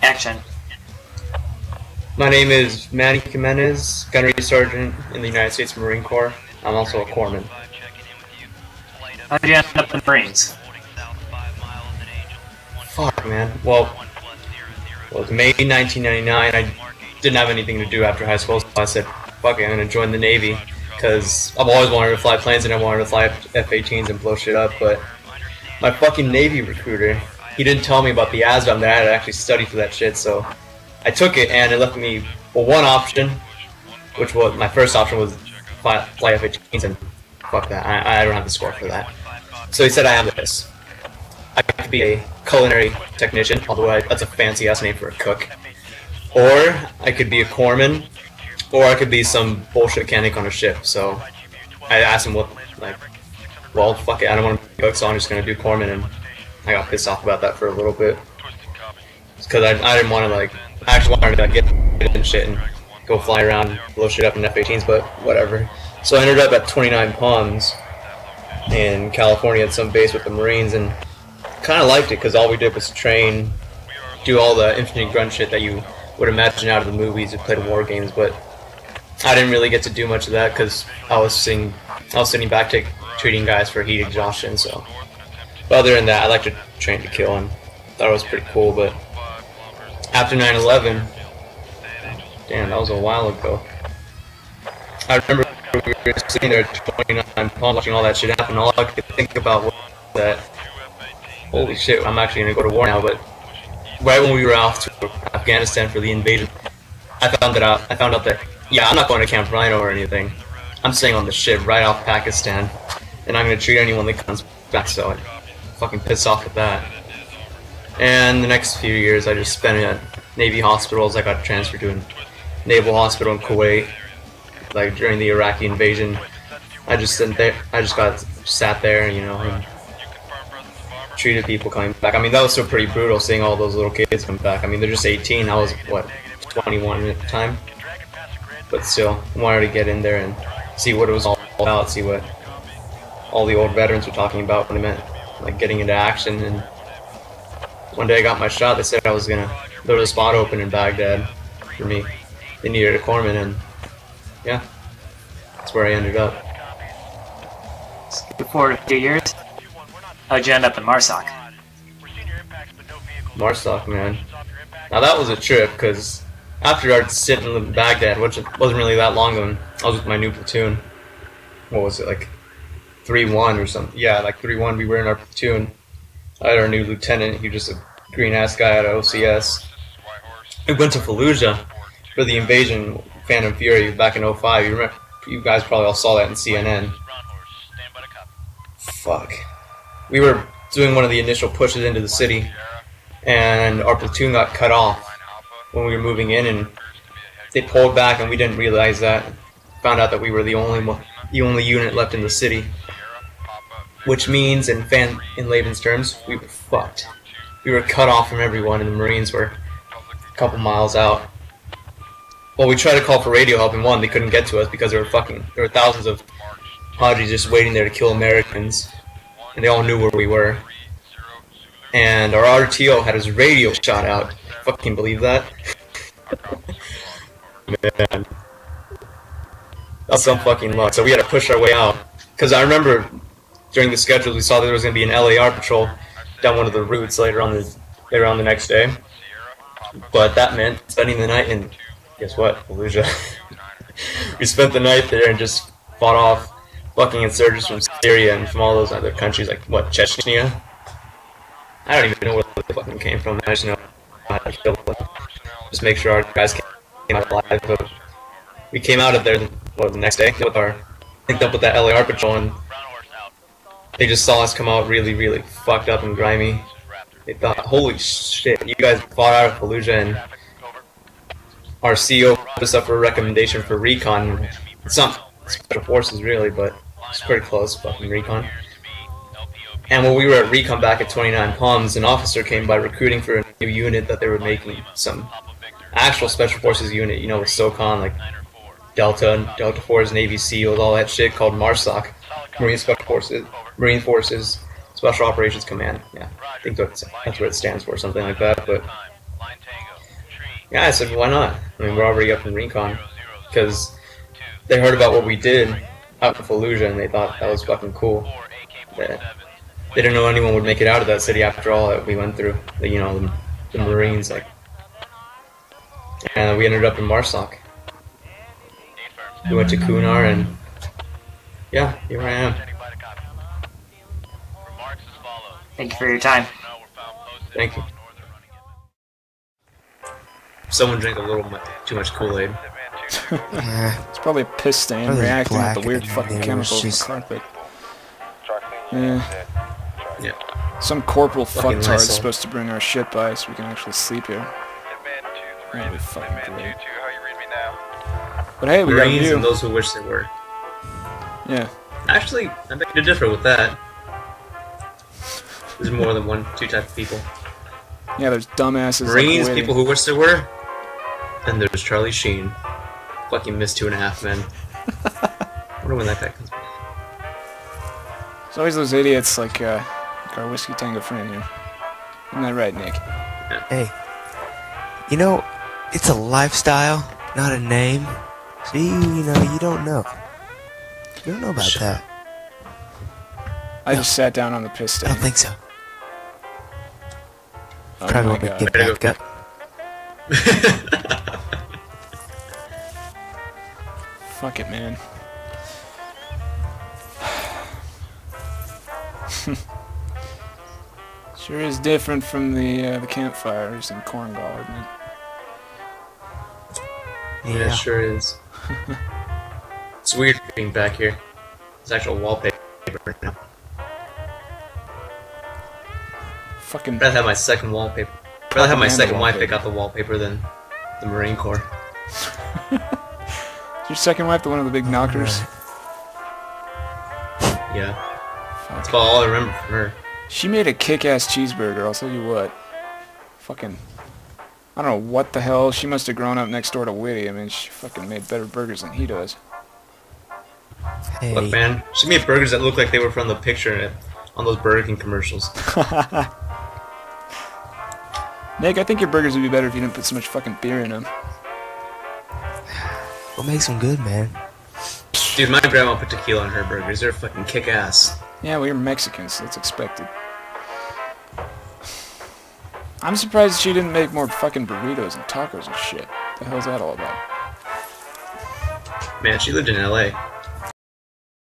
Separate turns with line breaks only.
Action.
My name is Manny, Jimenez, Gunnery Sergeant in the United States Marine Corps. I'm also a corpsman.
How'd you end up in the Marines?
Fuck, man. Well, it was May 1999. I didn't have anything to do after high school, so I said, fuck it, I'm gonna join the Navy. Because I've always wanted to fly planes and I wanted to fly F-18s and blow shit up, but my fucking Navy recruiter, he didn't tell me about the ASVAB that I had to actually study for that shit, so I took it and it left me, well, one option, which was, my first option was fly F-18s, and fuck that, I don't have the score for that. So he said I have this. I could be a culinary technician, although that's a fancy ass name for a cook. Or I could be a corpsman, or I could be some bullshit mechanic on a ship. So I asked him what, like, well, fuck it, I don't want to be a cook, so I'm just gonna do corpsman, and I got pissed off about that for a little bit. Because I didn't want to, like, I actually wanted to like, get in shit and go fly around and blow shit up in F-18s, but whatever. So I ended up at 29 Palms in California at some base with the Marines, and kind of liked it because all we did was train, do all the infantry grunt shit that you would imagine out of the movies and play the war games, but I didn't really get to do much of that because I was sitting back treating guys for heat exhaustion. So, but other than that, I like to train to kill, and thought it was pretty cool. But after 9/11, damn, that was a while ago. I remember we were sitting there at 29 Palms watching all that shit happen. All I could think about was that, holy shit, I'm actually gonna go to war now. But right when we were off to Afghanistan for the invasion, I found out that, yeah, I'm not going to Camp Rhino or anything. I'm staying on the ship right off Pakistan, and I'm gonna treat anyone that comes back. So I fucking pissed off at that. And the next few years, I just spent at Navy hospitals. I got transferred to a naval hospital in Kuwait. Like during the Iraqi invasion, I just got sat there, you know, and treated people coming back. I mean, that was still pretty brutal seeing all those little kids come back. I mean, they're just 18. I was, what, 21 at the time? But still, I wanted to get in there and see what it was all about, see what all the old veterans were talking about when they meant, like, getting into action. And one day I got my shot. They said there was a spot open in Baghdad for me. They needed a corpsman, and yeah, that's where I ended up.
For a few years, how'd you end up in MARSOC?
MARSOC, man. Now that was a trip, because after our stint in Baghdad, which wasn't really that long ago, I was with my new platoon. What was it, like 3-1 or something? Yeah, like 3-1, we were in our platoon. I had our new lieutenant, he was just a green-ass guy out of OCS. We went to Fallujah for the invasion, Phantom Fury, back in 05. You remember? You guys probably all saw that in CNN. Fuck. We were doing one of the initial pushes into the city, and our platoon got cut off when we were moving in, and they pulled back, and we didn't realize that. Found out that we were the only unit left in the city, which means, in layman's terms, we were fucked. We were cut off from everyone, and the Marines were a couple miles out. Well, we tried to call for radio help, and one, they couldn't get to us because there were thousands of Hajis just waiting there to kill Americans, and they all knew where we were. And our RTO had his radio shot out. Fucking believe that? Man. That's some fucking luck. So we had to push our way out. Because I remember during the schedule we saw that there was going to be an LAR patrol down one of the routes later on the next day. But that meant spending the night in, guess what, Fallujah. We spent the night there and just fought off fucking insurgents from Syria and from all those other countries, like, what, Chechnya? I don't even know where they fucking came from. I just know how to kill them. Just make sure our guys came out alive. But we came out of there the next day with linked up with that LAR patrol, and they just saw us come out really, really fucked up and grimy. They thought, holy shit, you guys fought out of Fallujah, and our CO put us up for a recommendation for recon. It's not special forces really, but it's pretty close, fucking recon. And when we were at recon back at 29 Palms, an officer came by recruiting for a new unit that they were making, some actual special forces unit, you know, with SOCON, like Delta Force, Navy SEALs, all that shit, called MARSOC, Marine Forces Special Operations Command. Yeah, I think that's what it stands for, something like that. But Yeah, I said, why not? I mean, we're already up in Recon. Because they heard about what we did out in Fallujah, and they thought that was fucking cool. That they didn't know anyone would make it out of that city after all that we went through. You know, the Marines, like. And we ended up in Marsoc. We went to Kunar, and yeah, here I am.
Thank you for your time.
Thank you. Someone drank a little too much Kool-Aid.
It's probably a piss stain
Probably
reacting with
black
the weird
and
fucking
it was
chemicals in the
just-
carpet. Yeah.
Yeah.
Some corporal
Fucking
fucktard is
Lysol.
supposed to bring our shit by so we can actually sleep here. That'd be fucking great. But hey, we got a
Marines
view.
and those who wish they were.
Yeah.
Actually, I beg to differ with that. There's more than two type of people.
Yeah, there's dumbasses
Marines,
like
people who wish they were, and there's Charlie Sheen. Fucking missed 2.5 men. I wonder when that guy comes back.
There's always those idiots like our Whiskey Tango friend here. Isn't that right, Nick?
Hey, you know, it's a lifestyle, not a name. So you know, you don't know. You don't know about
Shut
that.
I just sat down on the piss
I
stain.
don't think so.
Oh
Probably
my
won't
god.
get
Better
back
go
up.
Fuck it, man. Sure is different from the campfires in Cornwall, isn't it?
Yeah, it sure is. It's weird being back here. It's actual wallpaper now.
Fucking
I'd rather have my second wallpaper. I'd rather have my
Propaganda
second wife
wallpaper.
pick out the wallpaper than the Marine Corps.
Is your second wife the one of the big knockers?
Yeah,
Fuck.
that's about all I remember from her.
She made a kick-ass cheeseburger, I'll tell you what. Fucking... I don't know what the hell. She must have grown up next door to Whitty. I mean, she fucking made better burgers than he does.
Hey,
Look, man, she made burgers that look like they were from the picture on those Burger King commercials.
Nick, I think your burgers would be better if you didn't put so much fucking beer in them.
what makes them good, man?
Dude, my grandma put tequila on her burgers. They're fucking kick-ass.
Yeah, well, you're Mexican, so that's expected. I'm surprised she didn't make more fucking burritos and tacos and shit. The hell's that all about?
Man, she lived in LA.